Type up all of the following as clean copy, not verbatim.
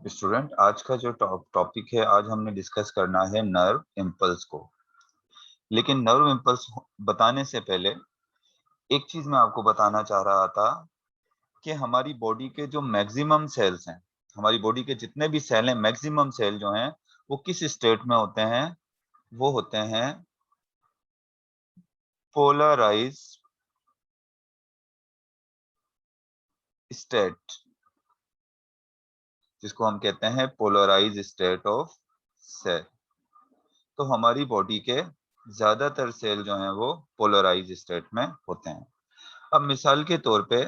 Student, आज का जो टॉपिक है, आज हमने डिस्कस करना है नर्व इम्पल्स को। लेकिन नर्व इम्पल्स बताने से पहले एक चीज मैं आपको बताना चाह रहा था कि हमारी बॉडी के जो मैक्सिमम सेल्स हैं, हमारी बॉडी के जितने भी सेल हैं, मैक्सिमम सेल जो हैं वो किस स्टेट में होते हैं? वो होते हैं पोलराइज स्टेट, जिसको हम कहते हैं पोलराइज स्टेट ऑफ सेल। तो हमारी बॉडी के ज्यादातर सेल जो हैं वो पोलराइज स्टेट में होते हैं। अब मिसाल के तौर पे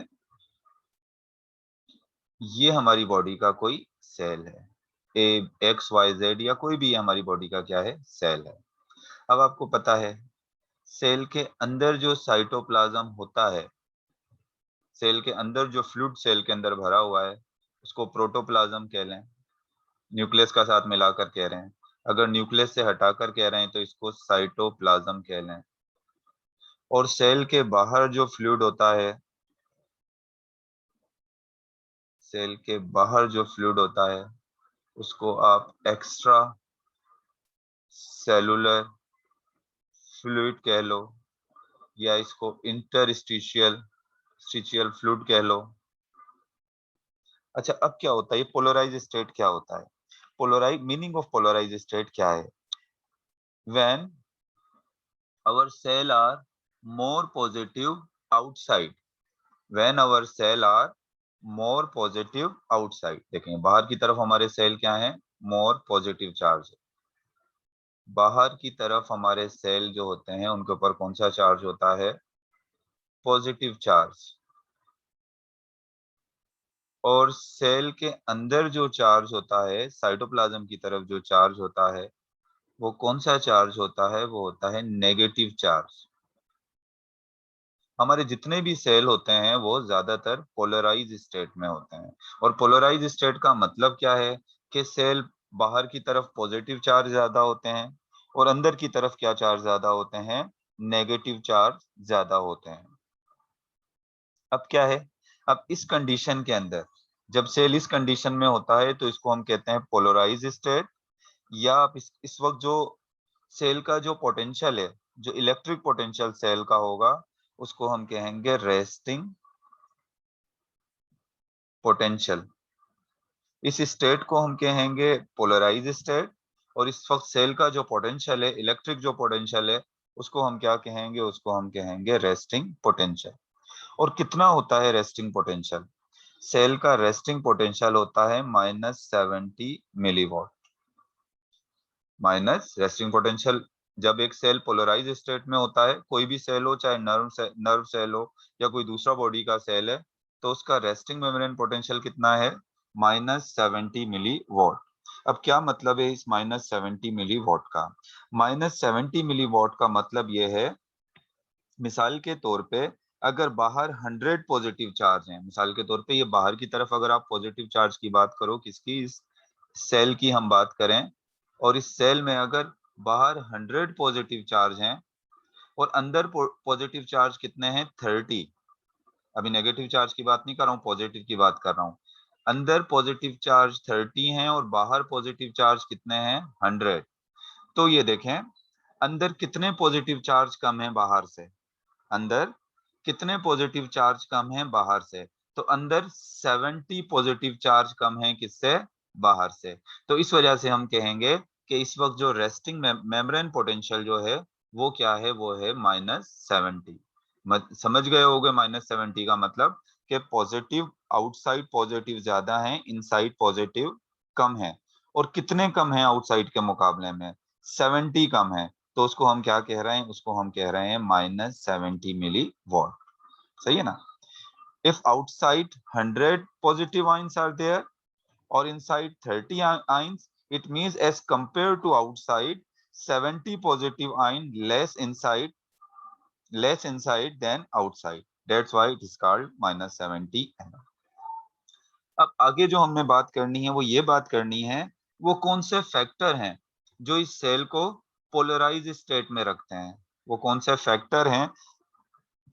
ये हमारी बॉडी का कोई सेल है, XYZ या कोई भी हमारी बॉडी का क्या है, सेल है। अब आपको पता है सेल के अंदर जो साइटोप्लाज्म होता है, सेल के अंदर जो फ्लूइड सेल के अंदर भरा हुआ है उसको प्रोटोप्लाज्म कह लें, न्यूक्लियस का साथ मिलाकर कह रहे हैं। अगर न्यूक्लियस से हटाकर कह रहे हैं तो इसको साइटोप्लाज्म कह लें। और सेल के बाहर जो फ्लूइड होता है, सेल के बाहर जो फ्लूइड होता है उसको आप एक्स्ट्रा सेलुलर फ्लूइड कह लो, या इसको इंटरस्टिशियल स्टिशियल फ्लूइड कह लो। अच्छा, अब क्या होता है, ये पोलराइज स्टेट क्या होता है? Polarise meaning of polarise state क्या है? When our cell are more positive outside, when our cell are more positive outside. देखेंगे बाहर की तरफ हमारे सेल क्या है, मोर पॉजिटिव चार्ज। बाहर की तरफ हमारे सेल जो होते हैं उनके ऊपर कौन सा चार्ज होता है? Positive charge. और सेल के अंदर जो चार्ज होता है, साइटोप्लाज्म की तरफ जो चार्ज होता है, वो कौन सा चार्ज होता है? वो होता है नेगेटिव चार्ज। हमारे जितने भी सेल होते हैं वो ज्यादातर पोलराइज स्टेट में होते हैं। और पोलराइज स्टेट का मतलब क्या है कि सेल बाहर की तरफ पॉजिटिव चार्ज ज्यादा होते हैं और अंदर की तरफ क्या चार्ज ज्यादा होते हैं? नेगेटिव चार्ज ज्यादा होते हैं। अब क्या है, अब इस कंडीशन के अंदर जब सेल इस कंडीशन में होता है तो इसको हम कहते हैं पोलराइज स्टेट। या आप इस वक्त जो सेल का जो पोटेंशियल है, जो इलेक्ट्रिक पोटेंशियल सेल का होगा, उसको हम कहेंगे रेस्टिंग पोटेंशियल। इस स्टेट को हम कहेंगे पोलराइज स्टेट। और इस वक्त सेल का जो पोटेंशियल है, इलेक्ट्रिक जो पोटेंशियल है, उसको हम क्या कहेंगे? उसको हम कहेंगे रेस्टिंग पोटेंशियल। और कितना होता है रेस्टिंग पोटेंशियल? सेल का रेस्टिंग पोटेंशियल होता है -70 मिलीवॉट। माइनस रेस्टिंग पोटेंशियल जब एक सेल पोलराइज स्टेट में होता है, कोई भी सेल हो, चाहे नर्व सेल हो या कोई दूसरा बॉडी का सेल है, तो उसका रेस्टिंग मेम्ब्रेन पोटेंशियल कितना है? -70 मिली वॉट। अब क्या मतलब है इस -70 मिली वॉट का? -70 मिली वॉट का मतलब ये है, मिसाल के तौर पे अगर बाहर 100 पॉजिटिव चार्ज हैं, मिसाल के तौर पे ये बाहर की तरफ अगर आप पॉजिटिव चार्ज की बात करो, किसकी? इस सेल की हम बात करें, और इस सेल में अगर बाहर 100 पॉजिटिव चार्ज हैं और अंदर पॉजिटिव चार्ज कितने हैं? 30। अभी नेगेटिव चार्ज की बात नहीं कर रहा हूँ, पॉजिटिव की बात कर रहा हूँ। अंदर पॉजिटिव चार्ज 30 हैं और बाहर पॉजिटिव चार्ज कितने हैं? 100। तो ये देखें, अंदर कितने पॉजिटिव चार्ज कम है बाहर से? अंदर कितने पॉजिटिव चार्ज कम है बाहर से? तो अंदर 70 पॉजिटिव चार्ज कम है, किससे? बाहर से। तो इस वजह से हम कहेंगे कि इस वक्त जो रेस्टिंग मेम्ब्रेन पोटेंशियल जो है वो क्या है? वो है -70। समझ गए होगे -70 का मतलब कि पॉजिटिव आउटसाइड पॉजिटिव ज्यादा है, इनसाइड पॉजिटिव कम है। और कितने कम है आउटसाइड के मुकाबले में? 70 कम है। तो उसको हम क्या कह रहे हैं? उसको हम कह रहे हैं -70 मिली वॉट। सही है ना? If outside 100 positive ions are there और inside 30 ions, it means as compared to outside 70 positive ion less inside than outside. That's why it is called -70 mm. अब आगे जो हमने बात करनी है वो ये बात करनी है, वो कौन से फैक्टर हैं जो इस सेल को पोलराइज स्टेट में रखते हैं? वो कौन से फैक्टर हैं?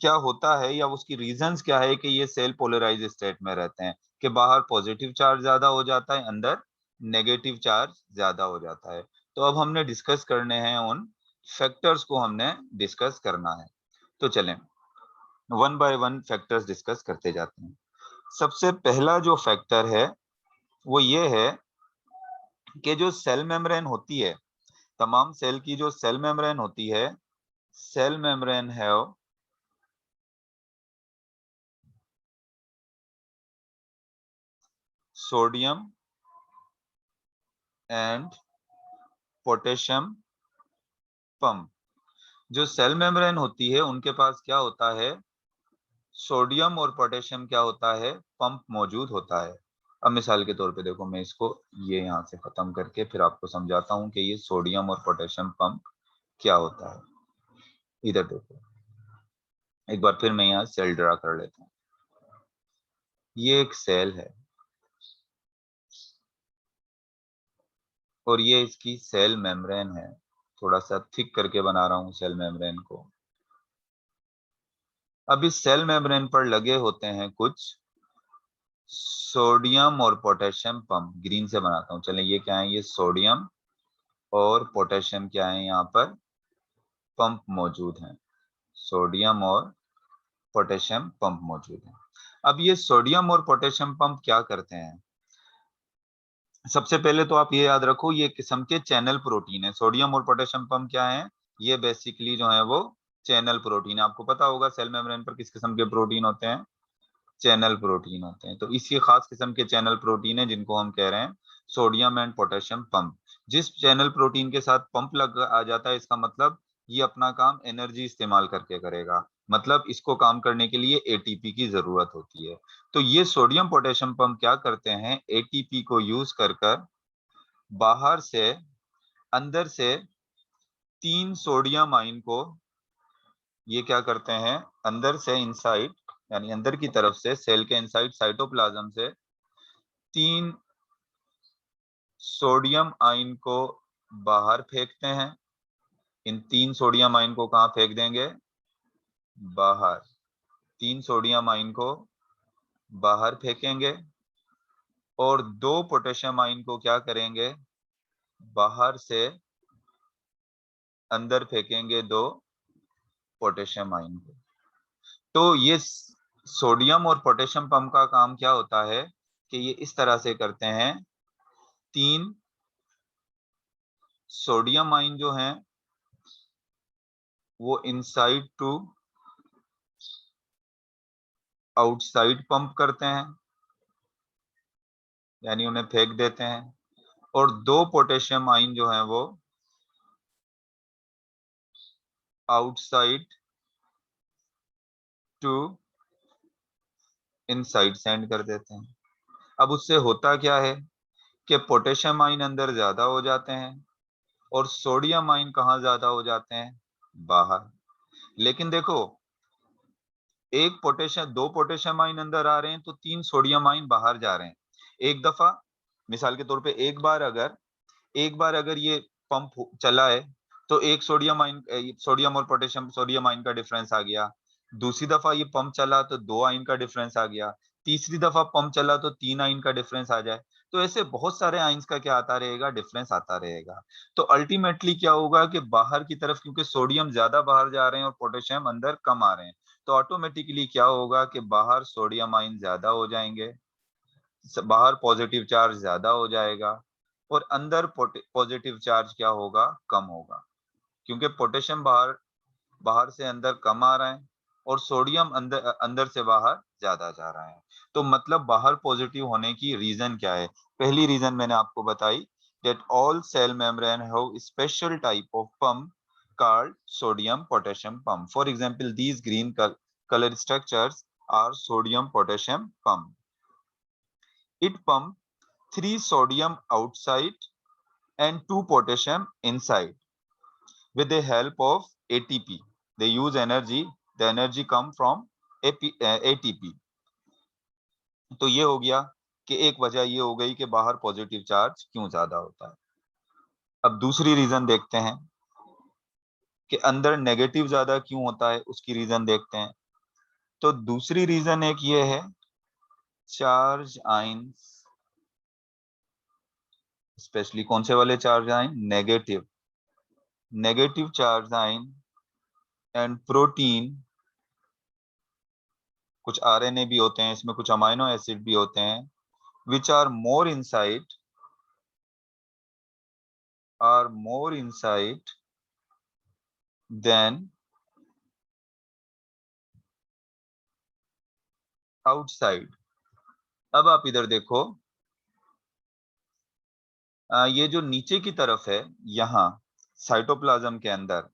क्या होता है या उसकी रीजंस क्या है कि ये सेल पोलराइज स्टेट में रहते हैं? कि बाहर पॉजिटिव चार्ज ज्यादा हो जाता है, अंदर नेगेटिव चार्ज ज्यादा हो जाता है। तो अब हमने डिस्कस करने हैं उन फैक्टर्स को, हमने डिस्कस करना है। तो चलें one by one factors discuss करते जाते हैं। सबसे पहला जो फैक्टर है वो ये है कि जो सेल मेम्ब्रेन होती है, तमाम सेल की जो सेल मेम्ब्रेन होती है, cell membrane have sodium and potassium pump. जो सेल मेम्ब्रेन होती है उनके पास क्या होता है, सोडियम और पोटेशियम क्या होता है, पंप मौजूद होता है। अब मिसाल के तौर पे देखो, मैं इसको ये यहाँ से खत्म करके फिर आपको समझाता हूँ कि ये सोडियम और पोटेशियम पंप क्या होता है। इधर देखो, एक बार फिर मैं यहाँ सेल ड्रा कर लेता हूँ। ये एक सेल है और ये इसकी सेल मेम्ब्रेन है। थोड़ा सा थिक करके बना रहा हूँ सेल मेम्ब्रेन को। अब इस सेल मेम्ब्रेन पर लगे होते हैं कुछ सोडियम और पोटेशियम पंप। ग्रीन से बनाता हूँ, चलें ये क्या है, ये सोडियम और पोटेशियम क्या है, यहाँ पर पंप मौजूद हैं। सोडियम और पोटेशियम पंप मौजूद हैं। अब ये सोडियम और पोटेशियम पंप क्या करते हैं, सबसे पहले तो आप ये याद रखो, ये किस्म के चैनल प्रोटीन है। सोडियम और पोटेशियम पंप क्या है, ये बेसिकली जो है वो चैनल प्रोटीन है। आपको पता होगा सेल मेम्ब्रेन पर किस किस्म के प्रोटीन होते हैं, चैनल प्रोटीन होते हैं। तो इसी खास किस्म के चैनल प्रोटीन है जिनको हम कह रहे हैं सोडियम एंड पोटेशियम पंप। जिस चैनल प्रोटीन के साथ पंप लग आ जाता है, इसका मतलब ये अपना काम एनर्जी इस्तेमाल करके करेगा, मतलब इसको काम करने के लिए एटीपी की जरूरत होती है। तो ये सोडियम पोटेशियम पंप क्या करते हैं, एटीपी को यूज कर बाहर से अंदर से 3 सोडियम आयन को ये क्या करते हैं, अंदर से इनसाइड यानी अंदर की तरफ से सेल के इनसाइड साइटोप्लाज्म से 3 सोडियम आयन को बाहर फेंकते हैं। इन 3 सोडियम आयन को कहां फेंक देंगे, बाहर। 3 सोडियम आयन को बाहर फेंकेंगे और 2 पोटेशियम आयन को क्या करेंगे, बाहर से अंदर फेंकेंगे 2 पोटेशियम आयन को। तो ये सोडियम और पोटेशियम पंप का काम क्या होता है कि ये इस तरह से करते हैं, 3 सोडियम आयन जो हैं वो इनसाइड टू आउटसाइड पंप करते हैं, यानी उन्हें फेंक देते हैं। और 2 पोटेशियम आयन जो हैं वो आउटसाइड टू इनसाइड सेंड कर देते हैं। अब उससे होता क्या है कि पोटेशियम आयन अंदर ज्यादा हो जाते हैं और सोडियम आयन कहाँ ज्यादा हो जाते हैं, बाहर। लेकिन देखो, दो पोटेशियम आयन अंदर आ रहे हैं तो 3 सोडियम आयन बाहर जा रहे हैं। एक दफा मिसाल के तौर पे एक बार अगर ये पंप चला है तो एक सोडियम आयन, सोडियम और पोटेशियम सोडियम आयन का डिफरेंस आ गया। दूसरी दफा ये पंप चला तो 2 आयन का डिफरेंस आ गया। तीसरी दफा पंप चला तो 3 आयन का डिफरेंस आ जाए। तो ऐसे बहुत सारे आयन्स का क्या आता रहेगा, डिफरेंस आता रहेगा। तो अल्टीमेटली क्या होगा कि बाहर की तरफ, क्योंकि सोडियम ज्यादा बाहर जा रहे हैं और पोटेशियम अंदर कम आ रहे हैं, तो ऑटोमेटिकली क्या होगा कि बाहर सोडियम आयन ज्यादा हो जाएंगे, बाहर पॉजिटिव चार्ज ज्यादा हो जाएगा और अंदर पॉजिटिव चार्ज क्या होगा, कम होगा। क्योंकि पोटेशियम बाहर बाहर से अंदर कम आ रहा है और सोडियम अंदर अंदर से बाहर ज्यादा जा रहा है। तो मतलब बाहर पॉजिटिव होने की रीजन क्या है, पहली रीजन मैंने आपको बताई, that all cell membrane have special type of pump called sodium potassium pump. For example, these green color structures are sodium potassium pump. It pump 3 sodium outside and 2 potassium inside with the help of ATP. They use energy, the energy come from ATP. तो ये हो गया कि एक वजह ये हो गई कि बाहर पॉजिटिव चार्ज क्यों ज्यादा होता है। अब दूसरी रीजन देखते हैं कि अंदर नेगेटिव ज्यादा क्यों होता है, उसकी रीजन देखते हैं। तो दूसरी रीजन एक ये है, चार्ज आयंस स्पेशली कौन से वाले charge ion, negative charge ion and protein, कुछ आरएनए भी होते हैं इसमें, कुछ अमाइनो एसिड भी होते हैं, which are more inside than outside। अब आप इधर देखो, ये जो नीचे की तरफ है, यहाँ साइटोप्लाज्म के अंदर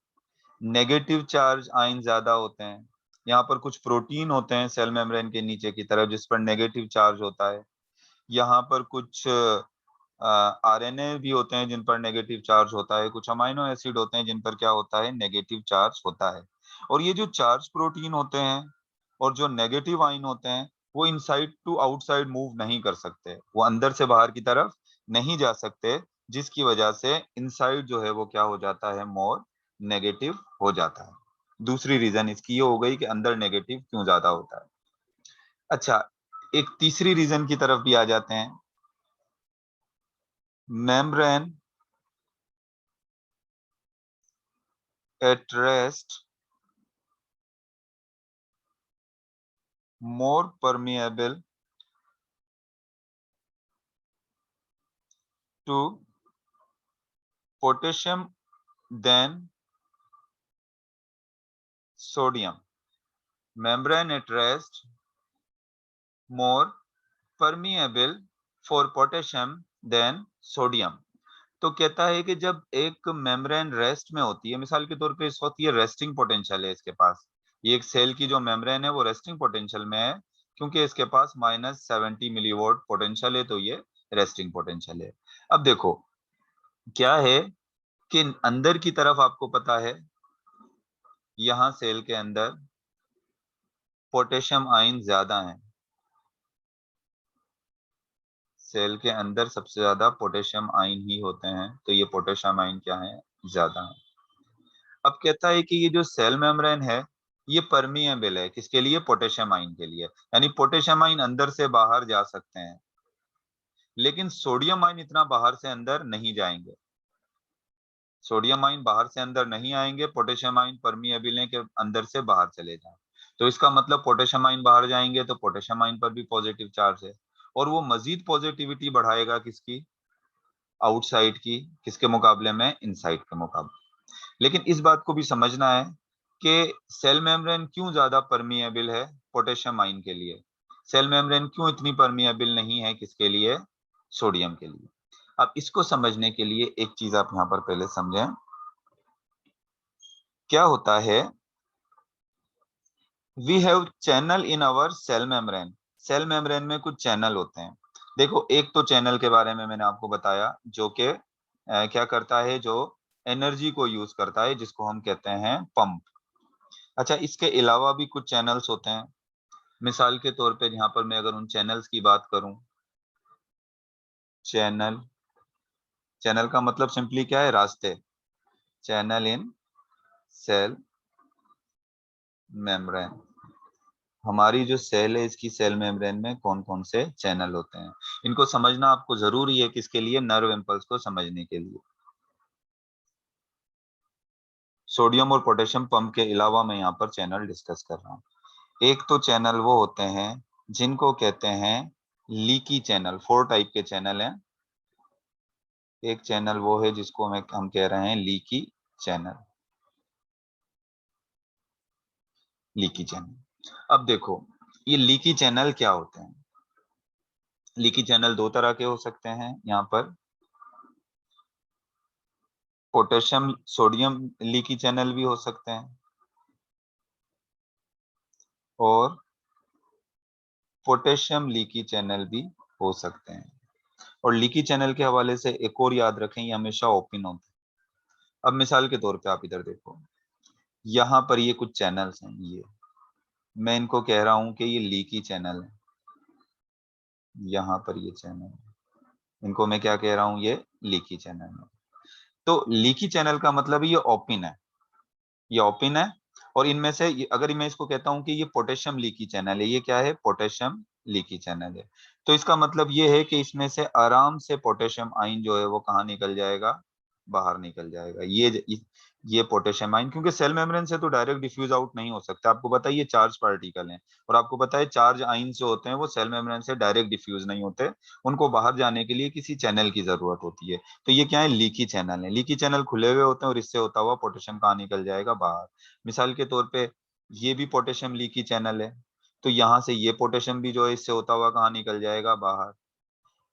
नेगेटिव चार्ज आयन ज्यादा होते हैं। यहाँ पर कुछ प्रोटीन होते हैं सेल मेम्ब्रेन के नीचे की तरफ जिस पर नेगेटिव चार्ज होता है। यहाँ पर कुछ आरएनए भी होते हैं जिन पर नेगेटिव चार्ज होता है, कुछ अमाइनो एसिड होते हैं जिन पर क्या होता है, नेगेटिव चार्ज होता है। और ये जो चार्ज प्रोटीन होते हैं और जो नेगेटिव आयन होते हैं वो इनसाइड टू आउटसाइड मूव नहीं कर सकते, वो अंदर से बाहर की तरफ नहीं जा सकते, जिसकी वजह से इनसाइड जो है वो क्या हो जाता है, मोर नेगेटिव हो जाता है। दूसरी रीजन इसकी ये हो गई कि अंदर नेगेटिव क्यों ज्यादा होता है। अच्छा, एक तीसरी रीजन की तरफ भी आ जाते हैं। membrane at rest more permeable to potassium than sodium। membrane at rest more permeable for potassium than sodium। तो कहता है कि जब एक मेम्ब्रेन रेस्ट में होती है, मिसाल के तौर पे इस वक्त ये रेस्टिंग पोटेंशियल है इसके पास, ये एक सेल की जो मेम्ब्रेन है वो रेस्टिंग पोटेंशियल में है, क्योंकि इसके पास -70 मिलीवोल्ट पोटेंशियल है, तो ये रेस्टिंग पोटेंशियल है। अब देखो क्या है कि अंदर की तरफ आपको पता है, यहाँ सेल के अंदर पोटेशियम आयन ज्यादा है, सेल के अंदर सबसे ज्यादा पोटेशियम आयन ही होते हैं, तो ये पोटेशियम आयन क्या है, ज्यादा है। अब कहता है कि ये जो सेल मेम्ब्रेन है ये परमिएबल है, किसके लिए, पोटेशियम आयन के लिए, यानी पोटेशियम आयन अंदर से बाहर जा सकते हैं, लेकिन सोडियम आयन इतना बाहर से अंदर नहीं जाएंगे, सोडियम आयन बाहर से अंदर नहीं आएंगे, पोटेशियम आयन परमिएबल है कि अंदर से बाहर चले जाएं। तो इसका मतलब पोटेशियम आयन बाहर जाएंगे तो पोटेशियम आयन पर भी पॉजिटिव चार्ज है, और वो मजीद पॉजिटिविटी बढ़ाएगा किसकी, आउटसाइड की, किसके मुकाबले में, इनसाइड के मुकाबले। लेकिन इस बात को भी समझना है कि सेल मेम्ब्रेन क्यों ज्यादा परमिएबल है, पोटेशियम आयन के लिए, सेल मेम्ब्रेन क्यों इतनी परमिएबल नहीं है, किसके लिए, सोडियम के लिए। अब इसको समझने के लिए एक चीज आप यहाँ पर पहले समझें, क्या होता है, we have channel in our cell membrane, cell membrane में कुछ चैनल होते हैं। देखो एक तो चैनल के बारे में मैंने आपको बताया जो कि क्या करता है, जो एनर्जी को यूज करता है, जिसको हम कहते हैं पंप। अच्छा, इसके अलावा भी कुछ चैनल्स होते हैं, मिसाल के तौर पे यहाँ पर मैं अगर उन चैनल्स की बात करूं, चैनल, चैनल का मतलब सिंपली क्या है, रास्ते, चैनल इन सेल मेम्ब्रेन, हमारी जो सेल है इसकी सेल मेम्ब्रेन में कौन कौन से चैनल होते हैं, इनको समझना आपको जरूरी है, किसके लिए, नर्व इम्पल्स को समझने के लिए। सोडियम और पोटेशियम पंप के अलावा मैं यहाँ पर चैनल डिस्कस कर रहा हूँ। एक तो चैनल वो होते हैं जिनको कहते हैं लीकी चैनल, 4 टाइप के चैनल हैं। एक चैनल वो है जिसको हम कह रहे हैं लीकी चैनल, लीकी चैनल। अब देखो ये लीकी चैनल क्या होते हैं, लीकी चैनल दो तरह के हो सकते हैं, यहाँ पर पोटेशियम सोडियम लीकी चैनल भी हो सकते हैं और पोटेशियम लीकी चैनल भी हो सकते हैं। और लीकी चैनल के हवाले से एक और याद रखें, ये हमेशा ओपन होते हैं। अब मिसाल के तौर पे आप इधर देखो, यहाँ पर ये कुछ चैनल्स हैं, ये मैं इनको कह रहा हूं कि ये लीकी चैनल है, यहाँ पर ये चैनल है, इनको मैं क्या कह रहा हूं, ये लीकी चैनल है। तो लीकी चैनल का मतलब ये ओपन है, ये ओपन है, और इनमें से अगर मैं इसको कहता हूं कि ये पोटेशियम लीकी चैनल है, ये क्या है, पोटेशियम लीकी चैनल है, तो इसका मतलब ये है कि इसमें से आराम से पोटेशियम आयन जो है वो कहाँ निकल जाएगा, बाहर निकल जाएगा। ये पोटेशियम आयन, क्योंकि सेल मेम्ब्रेन से तो डायरेक्ट डिफ्यूज आउट नहीं हो सकता, आपको पता है ये चार्ज पार्टिकल हैं, और आपको पता है चार्ज आयन जो होते हैं वो सेल मेम्ब्रेन से डायरेक्ट डिफ्यूज नहीं होते, उनको बाहर जाने के लिए किसी चैनल की जरूरत होती है। तो ये क्या है, लीकी चैनल है, लीकी चैनल खुले हुए होते हैं और इससे होता हुआ पोटेशियम कहाँ निकल जाएगा, बाहर। मिसाल के तौर पे ये भी पोटेशियम लीकी चैनल है, तो यहाँ से ये पोटेशियम भी जो है इससे होता हुआ कहाँ निकल जाएगा, बाहर।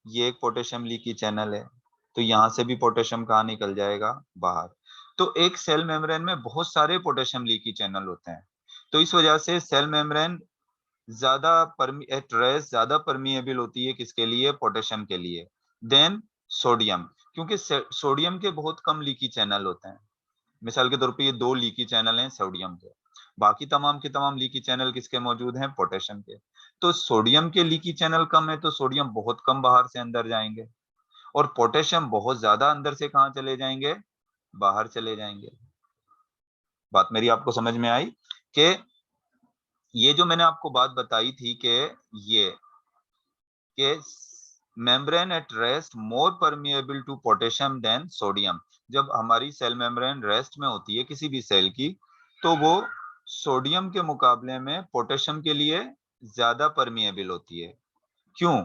ये एक पोटेशियम लीकी चैनल है, तो यहाँ से भी पोटेशियम कहाँ निकल जाएगा, बाहर। तो एक सेल मेम्ब्रेन में बहुत सारे पोटेशियम लीकी चैनल होते हैं, तो इस वजह से सेल मेम्ब्रेन ज्यादा एट रेस्ट ज्यादा परमिएबल होती है, किसके लिए, पोटेशियम के लिए, देन सोडियम, क्योंकि सोडियम के बहुत कम लीकी चैनल होते हैं। मिसाल के तौर पे ये 2 लीकी चैनल हैं सोडियम के, बाकी तमाम के तमाम लीकी चैनल किसके मौजूद हैं, पोटेशियम के। तो सोडियम के लीकी चैनल कम है तो सोडियम बहुत कम बाहर से अंदर जाएंगे, और पोटेशियम बहुत ज्यादा अंदर से कहाँ चले जाएंगे, बाहर चले जाएंगे। बात मेरी आपको समझ में आई कि ये जो मैंने आपको बात बताई थी कि ये कि membrane at rest more permeable to potassium than sodium, जब हमारी सेल मेम्ब्रेन रेस्ट में होती है किसी भी सेल की, तो वो सोडियम के मुकाबले में पोटेशियम के लिए ज्यादा परमिएबल होती है। क्यों,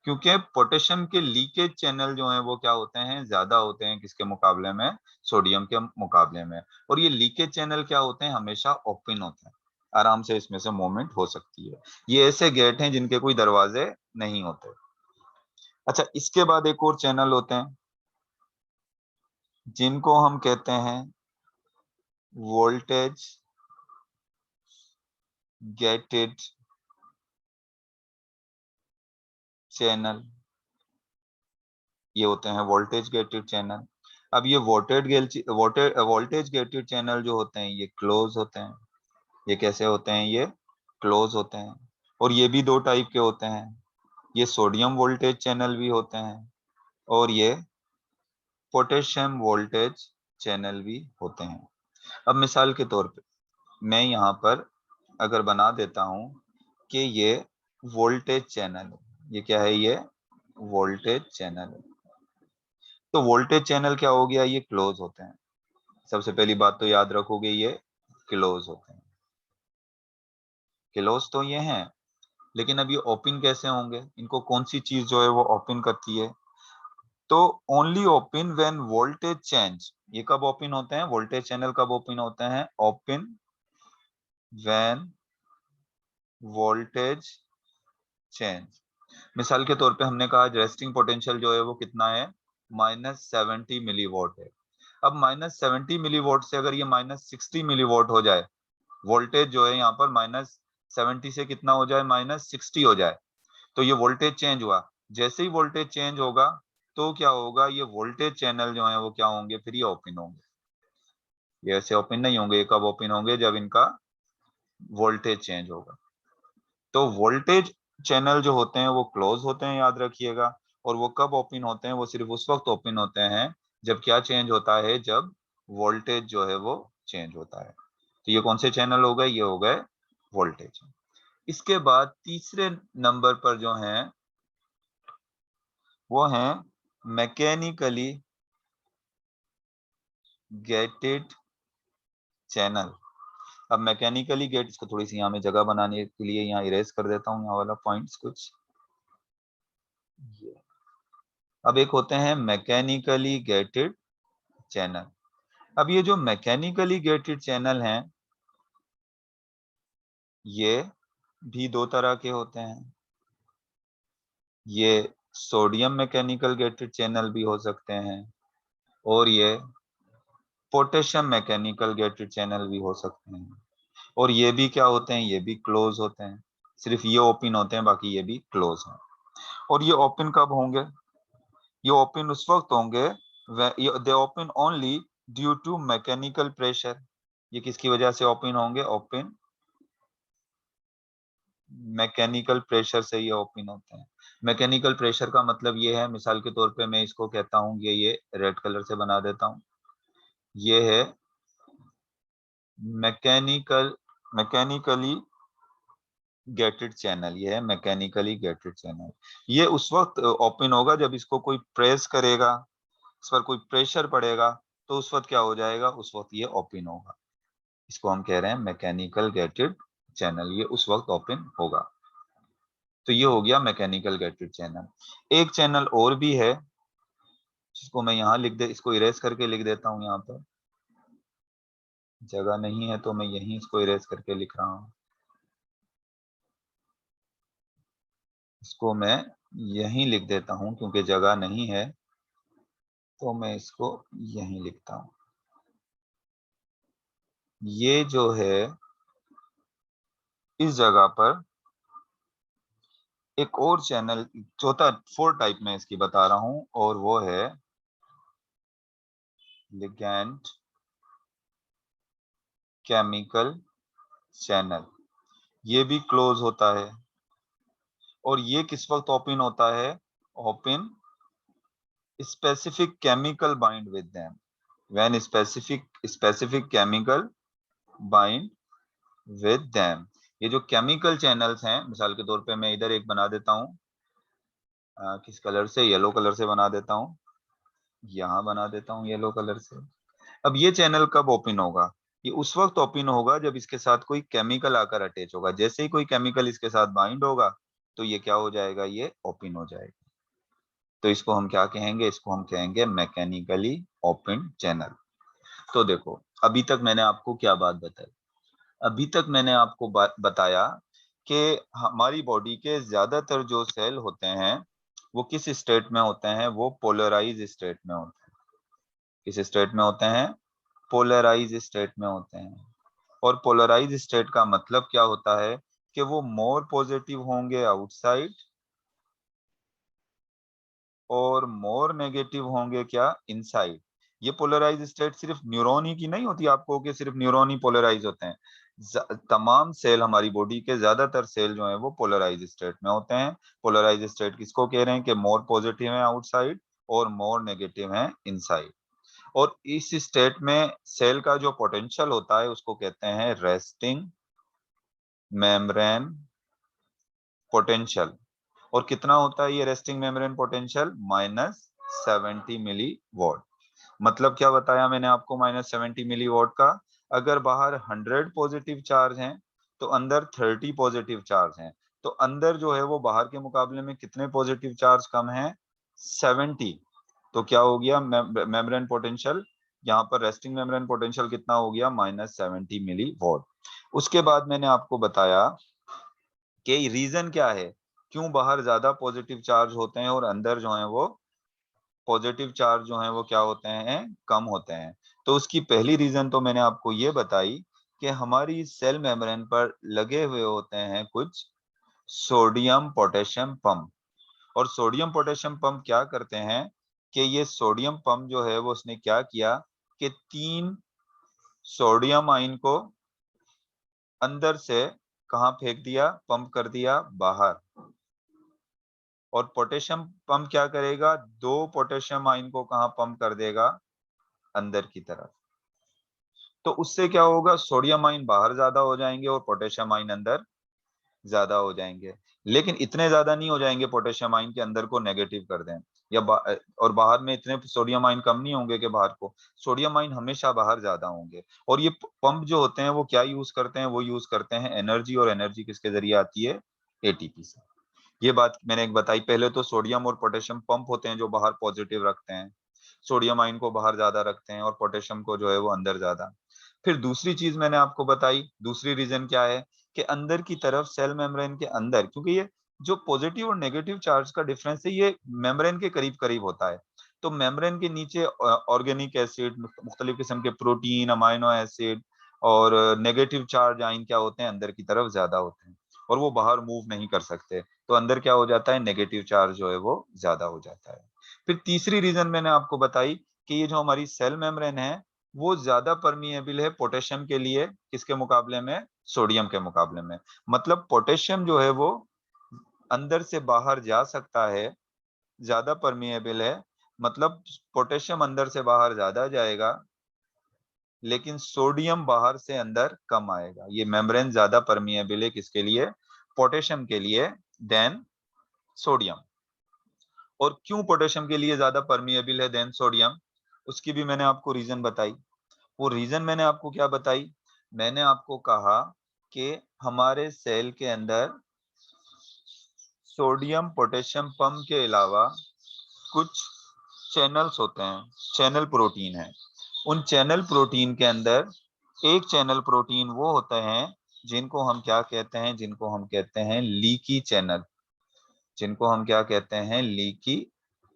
क्योंकि पोटेशियम के लीकेज चैनल जो हैं वो क्या होते हैं, ज्यादा होते हैं किसके मुकाबले में, सोडियम के मुकाबले में। और ये लीकेज चैनल क्या होते हैं, हमेशा ओपन होते हैं, आराम से इसमें से मूवमेंट हो सकती है। ये ऐसे गेट हैं जिनके कोई दरवाजे नहीं होते। अच्छा, इसके बाद एक और चैनल होते हैं जिनको हम कहते हैं वोल्टेज गेटेड चैनल। ये होते हैं वोल्टेज गेटेड चैनल। अब ये वोल्टेज गेटेड चैनल जो होते हैं ये क्लोज होते हैं। ये कैसे होते हैं, ये क्लोज होते हैं। और ये भी 2 टाइप के होते हैं, ये सोडियम वोल्टेज चैनल भी होते हैं और ये पोटेशियम वोल्टेज चैनल भी होते हैं। अब मिसाल के तौर पे मैं यहाँ पर अगर बना देता हूं कि ये वोल्टेज चैनल है, ये क्या है, ये वोल्टेज चैनल है, तो वोल्टेज चैनल क्या हो गया, ये क्लोज होते हैं। सबसे पहली बात तो याद रखोगे, ये क्लोज होते हैं। क्लोज तो ये हैं, लेकिन अब ये ओपन कैसे होंगे, इनको कौन सी चीज जो है वो ओपन करती है, तो only open when voltage change. ये कब ओपन होते हैं, वोल्टेज चैनल कब ओपन होते हैं, ओपन व्हेन वोल्टेज चेंज। मिसाल के तौर पे हमने कहा रेस्टिंग पोटेंशियल जो है वो कितना है, -70 मिलीवॉट है। अब -70 मिलीवॉट से अगर ये -60 मिलीवॉट हो जाए, वोल्टेज जो है यहाँ पर -70 से कितना हो जाए, -60 हो जाए, तो ये वोल्टेज चेंज हुआ। जैसे ही वोल्टेज चेंज होगा तो क्या होगा, ये वोल्टेज चैनल जो है वो क्या होंगे, फिर ये ओपन होंगे। ये ऐसे ओपन नहीं होंगे, ये कब ओपन होंगे, जब इनका वोल्टेज चेंज होगा। तो वोल्टेज चैनल जो होते हैं वो क्लोज होते हैं, याद रखिएगा। और वो कब ओपन होते हैं, वो सिर्फ उस वक्त ओपन होते हैं जब क्या चेंज होता है, जब वोल्टेज जो है वो चेंज होता है। तो ये कौन से चैनल हो गए, ये हो गए वोल्टेज। इसके बाद तीसरे नंबर पर जो हैं वो हैं मैकेनिकली गेटेड चैनल। अब मैकेनिकली गेट, इसको थोड़ी सी यहाँ में जगह बनाने के लिए यहाँ इरेज कर देता हूँ यहाँ वाला पॉइंट्स कुछ। अब एक होते हैं मैकेनिकली गेटेड चैनल। अब ये जो मैकेनिकली गेटेड चैनल हैं ये भी 2 तरह के होते हैं। ये सोडियम मैकेनिकल गेटेड चैनल भी हो सकते हैं और ये पोटेशियम मैकेनिकल गेटेड चैनल भी हो सकते हैं। और ये भी क्या होते हैं, ये भी क्लोज होते हैं, सिर्फ ये ओपन होते हैं, बाकी ये भी क्लोज हैं। और ये ओपन कब होंगे, ये ओपन उस वक्त होंगे they open only due to mechanical pressure. ये किसकी वजह से ओपन होंगे, ओपन मैकेनिकल प्रेशर से ये ओपन होते हैं। मैकेनिकल प्रेशर का मतलब ये है, मिसाल के तौर पे मैं इसको कहता हूँ, ये रेड कलर से बना देता हूँ, ये है मैकेनिकली गेटेड चैनल, ये है मैकेनिकली गेटेड चैनल। ये उस वक्त ओपन होगा जब इसको कोई प्रेस करेगा, इस पर कोई प्रेशर पड़ेगा, तो उस वक्त क्या हो जाएगा, उस वक्त ये ओपन होगा। इसको हम कह रहे हैं मैकेनिकल गेटेड चैनल, ये उस वक्त ओपन होगा। तो ये हो गया मैकेनिकल गेटेड चैनल। एक चैनल और भी है जिसको मैं यहाँ लिख दे, इसको इरेज करके लिख देता हूँ, यहाँ पर जगह नहीं है तो मैं यहीं इसको इरेज करके लिख रहा हूँ। इसको मैं यहीं लिख देता हूँ क्योंकि जगह नहीं है, तो मैं इसको यहीं लिखता हूँ। ये जो है इस जगह पर एक और चैनल, चौथा 4 टाइप में इसकी बता रहा हूं, और वो है लिगैंड केमिकल चैनल। ये भी क्लोज होता है, और ये किस वक्त ओपन होता है, open specific chemical bind with them, when specific chemical bind with them. ये जो केमिकल चैनल्स हैं, मिसाल के तौर पे मैं इधर एक बना देता हूँ, किस कलर से, येलो कलर से बना देता हूँ, यहाँ बना देता हूँ येलो कलर से। अब ये चैनल कब ओपन होगा, ये उस वक्त ओपन होगा जब इसके साथ कोई केमिकल आकर अटैच होगा। जैसे ही कोई केमिकल इसके साथ बाइंड होगा तो ये क्या हो जाएगा, ये ओपन हो जाएगा। तो इसको हम क्या कहेंगे, इसको हम कहेंगे मैकेनिकली ओपन चैनल। तो देखो अभी तक मैंने आपको क्या बात बताई, अभी तक मैंने आपको बताया कि हमारी बॉडी के ज्यादातर जो सेल होते हैं वो किस स्टेट में होते हैं, वो पोलराइज स्टेट में होते हैं। किस स्टेट में होते हैं, पोलराइज स्टेट में होते हैं। और पोलराइज स्टेट का मतलब क्या होता है कि वो मोर पॉजिटिव होंगे आउटसाइड और मोर नेगेटिव होंगे क्या, इनसाइड। ये पोलराइज स्टेट सिर्फ न्यूरॉन ही की नहीं होती आपको कि सिर्फ न्यूरॉन ही पोलराइज होते हैं। तमाम सेल, हमारी बॉडी के ज्यादातर सेल जो है वो पोलराइज स्टेट में होते हैं। पोलराइज स्टेट किसको कह रहे हैं कि मोर पॉजिटिव है आउटसाइड और मोर नेगेटिव है इनसाइड। और इस स्टेट में सेल का जो पोटेंशियल होता है उसको कहते हैं रेस्टिंग मेम्ब्रेन पोटेंशियल। और कितना होता है ये resting membrane potential, -70 milli watt. मतलब क्या बताया मैंने आपको, -70 मिली वॉट का। अगर बाहर 100 पॉजिटिव चार्ज हैं तो अंदर 30 पॉजिटिव चार्ज हैं, तो अंदर जो है वो बाहर के मुकाबले में कितने पॉजिटिव चार्ज कम है, 70। तो क्या हो गया मेम्ब्रेन पोटेंशियल, यहाँ पर रेस्टिंग मेम्ब्रेन पोटेंशियल कितना हो गया, -70 मिली वॉट। उसके बाद मैंने आपको बताया कि रीजन क्या है, क्यों बाहर ज्यादा पॉजिटिव चार्ज होते हैं और अंदर जो है वो पॉजिटिव चार्ज जो है वो क्या होते हैं, कम होते हैं। तो उसकी पहली रीजन तो मैंने आपको ये बताई कि हमारी सेल मेम्ब्रेन पर लगे हुए होते हैं कुछ सोडियम पोटेशियम पंप। और सोडियम पोटेशियम पंप क्या करते हैं कि ये सोडियम पंप जो है वो उसने क्या किया कि 3 सोडियम आयन को अंदर से कहाँ फेंक दिया, पंप कर दिया बाहर। और पोटेशियम पंप क्या करेगा, 2 पोटेशियम आयन को कहाँ पंप कर देगा, अंदर की तरफ। तो उससे क्या होगा, सोडियम आयन बाहर ज्यादा हो जाएंगे और पोटेशियम आयन अंदर ज्यादा हो जाएंगे। लेकिन इतने ज्यादा नहीं हो जाएंगे पोटेशियम आयन के अंदर को नेगेटिव कर दें, या और बाहर में इतने सोडियम आयन कम नहीं होंगे कि बाहर को, सोडियम आयन हमेशा बाहर ज्यादा होंगे। और ये पंप जो होते हैं वो क्या यूज करते हैं, वो यूज करते हैं एनर्जी, और एनर्जी किसके जरिए आती है, एटीपी से। ये बात मैंने एक बताई। पहले तो सोडियम और पोटेशियम पंप होते हैं जो बाहर पॉजिटिव रखते हैं, सोडियम आयन को बाहर ज्यादा रखते हैं और पोटेशियम को जो है वो अंदर ज्यादा। फिर दूसरी चीज मैंने आपको बताई, दूसरी रीजन क्या है कि अंदर की तरफ सेल मेम्ब्रेन के अंदर, क्योंकि ये जो पॉजिटिव और नेगेटिव चार्ज का डिफरेंस है ये मेम्ब्रेन के करीब करीब होता है। तो मेम्ब्रेन के नीचे ऑर्गेनिक एसिड, मुख्तलिफ किस्म के प्रोटीन, अमाइनो एसिड और नेगेटिव चार्ज आयन क्या होते हैं, अंदर की तरफ ज्यादा होते हैं और वो बाहर मूव नहीं कर सकते। तो अंदर क्या हो जाता है, नेगेटिव चार्ज जो है वो ज्यादा हो जाता है। फिर तीसरी रीजन मैंने आपको बताई कि ये जो हमारी सेल मेम्ब्रेन है वो ज्यादा परमिएबल है पोटेशियम के लिए, किसके मुकाबले में, सोडियम के मुकाबले में। मतलब पोटेशियम जो है वो अंदर से बाहर जा सकता है, ज्यादा परमिएबल है। मतलब पोटेशियम अंदर से बाहर ज्यादा जाएगा लेकिन सोडियम बाहर से अंदर कम आएगा। ये मेम्ब्रेन ज्यादा परमिएबल है किसके लिए? पोटेशियम के लिए देन सोडियम। और क्यों पोटेशियम के लिए ज्यादा परमिएबल है देन सोडियम, उसकी भी मैंने आपको रीजन बताई। वो रीजन मैंने आपको क्या बताई? मैंने आपको कहा कि हमारे सेल के अंदर सोडियम पोटेशियम पंप के अलावा कुछ चैनल्स होते हैं, चैनल प्रोटीन है। उन चैनल प्रोटीन के अंदर एक चैनल प्रोटीन वो होते हैं जिनको हम क्या कहते हैं? जिनको हम कहते हैं लीकी चैनल। जिनको हम क्या कहते हैं? लीकी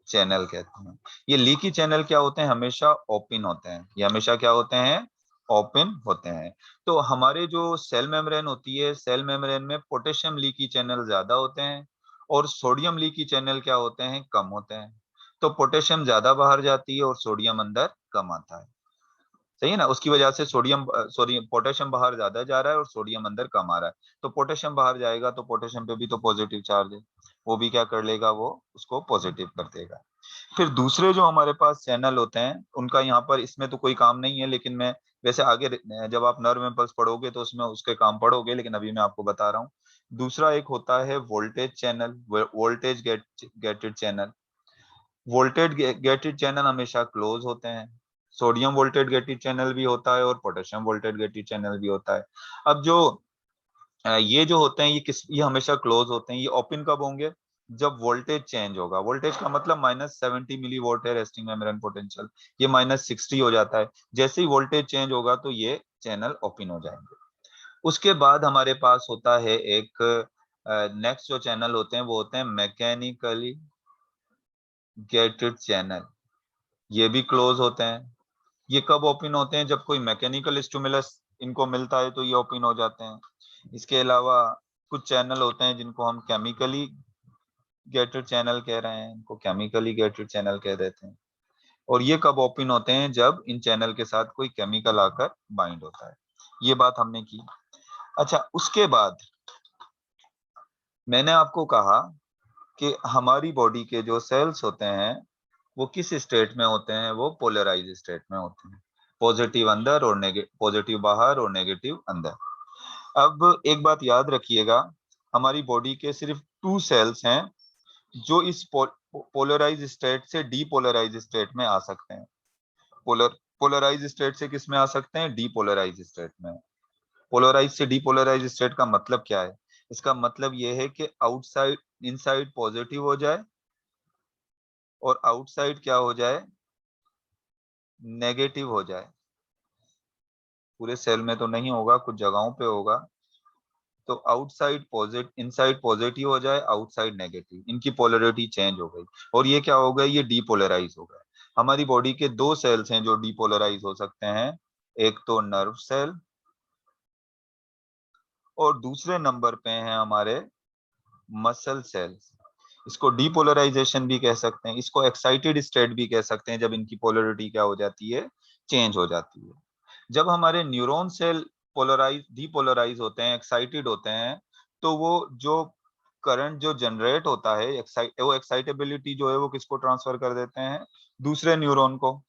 चैनल कहते हैं। ये लीकी चैनल क्या होते हैं? हमेशा ओपन होते हैं। ये हमेशा क्या होते हैं? ओपन होते हैं। तो हमारे जो सेल मेम्ब्रेन होती है, सेल मेम्ब्रेन में पोटेशियम लीकी चैनल ज्यादा होते हैं और सोडियम लीकी चैनल क्या होते हैं? कम होते हैं। तो पोटेशियम ज्यादा बाहर जाती है और सोडियम अंदर कम आता है। सही है ना? उसकी वजह से सोडियम पोटेशियम बाहर ज्यादा जा रहा है और सोडियम अंदर कम आ रहा है। तो पोटेशियम बाहर जाएगा तो पोटेशियम पे भी तो पॉजिटिव चार्ज है, वो भी क्या कर लेगा? वो उसको पॉजिटिव कर देगा। फिर दूसरे जो हमारे पास चैनल होते हैं उनका यहाँ पर इसमें तो कोई काम नहीं है, लेकिन मैं वैसे आगे जब आप नर्व इम्पल्स पढ़ोगे तो उसमें उसके काम पढ़ोगे, लेकिन अभी मैं आपको बता रहा हूँ। दूसरा एक होता है voltage channel, voltage gated channel. Voltage gated channel हमेशा क्लोज होते हैं। सोडियम वोल्टेज गेटेड चैनल भी होता है और पोटेशियम वोल्टेज गेटेड चैनल भी होता है। अब जो ये जो होते हैं ये हमेशा क्लोज होते हैं। ये ओपन कब होंगे? जब वोल्टेज चेंज होगा। वोल्टेज का मतलब -70 मिली वोल्ट है रेस्टिंग मेम्ब्रेन पोटेंशियल, ये -60 हो जाता है। जैसे ही वोल्टेज चेंज होगा तो ये चैनल ओपन हो जाएंगे। उसके बाद हमारे पास होता है एक नेक्स्ट जो चैनल होते हैं वो होते हैं मैकेनिकली गेटेड चैनल। ये भी क्लोज होते हैं। ये कब ओपन होते हैं? जब कोई मैकेनिकल स्टिमुलस इनको मिलता है तो ये ओपन हो जाते हैं। इसके अलावा कुछ चैनल होते हैं जिनको हम केमिकली गेटेड चैनल कह रहे हैं, इनको केमिकली गेटेड चैनल कह देते हैं। और ये कब ओपन होते हैं? जब इन चैनल के साथ कोई केमिकल आकर बाइंड होता है। ये बात हमने की। अच्छा, उसके बाद मैंने आपको कहा कि हमारी बॉडी के जो सेल्स होते हैं वो किस स्टेट में होते हैं? वो पोलराइज स्टेट में होते हैं। पॉजिटिव अंदर और पॉजिटिव बाहर और नेगेटिव अंदर। अब एक बात याद रखिएगा, हमारी बॉडी के सिर्फ 2 सेल्स हैं जो इस पोलराइज स्टेट से डीपोलराइज स्टेट में आ सकते हैं। पोलराइज स्टेट से किस में आ सकते हैं? डीपोलराइज स्टेट में। पोलराइज से डीपोलराइज स्टेट का मतलब क्या है? इसका मतलब यह है कि आउटसाइड इनसाइड पॉजिटिव हो जाए और आउटसाइड क्या हो जाए? नेगेटिव हो जाए। पूरे सेल में तो नहीं होगा, कुछ जगहों पे होगा। तो आउटसाइड पॉजिटिव, इनसाइड पॉजिटिव हो जाए, आउटसाइड नेगेटिव, इनकी पोलरिटी चेंज हो गई और ये क्या हो गया? ये डीपोलराइज हो गया। हमारी बॉडी के 2 सेल्स हैं जो डीपोलराइज हो सकते हैं, एक तो नर्व सेल और दूसरे नंबर पे हैं हमारे मसल सेल्स। इसको डीपोलराइजेशन भी कह सकते हैं, इसको एक्साइटेड स्टेट भी कह सकते हैं, जब इनकी पोलरिटी क्या हो जाती है? चेंज हो जाती है। जब हमारे न्यूरॉन सेल डीपोलराइज होते हैं, एक्साइटेड होते हैं, तो वो जो करंट जो जनरेट होता है, वो एक्साइटेबिलिटी जो है वो किसको ट्रांसफर कर देते हैं? दूसरे न्यूरॉन को।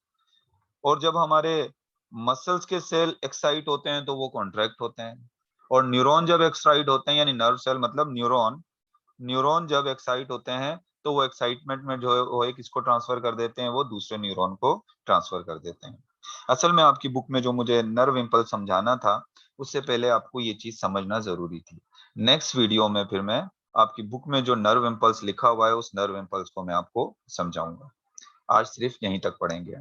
और जब हमारे मसल्स के सेल एक्साइट होते हैं तो वो कॉन्ट्रैक्ट होते हैं। और न्यूरॉन जब एक्साइट होते हैं, यानी नर्व सेल मतलब न्यूरॉन, न्यूरॉन जब एक्साइट होते हैं तो वो एक्साइटमेंट में जो है वो किसको ट्रांसफर कर देते हैं? वो दूसरे न्यूरॉन को ट्रांसफर कर देते हैं। असल में आपकी बुक में जो मुझे नर्व इम्पल्स समझाना था, उससे पहले आपको ये चीज समझना जरूरी थी। नेक्स्ट वीडियो में फिर मैं आपकी बुक में जो नर्व इम्पल्स लिखा हुआ है उस नर्व इम्पल्स को मैं आपको समझाऊंगा। आज सिर्फ यहीं तक पढ़ेंगे।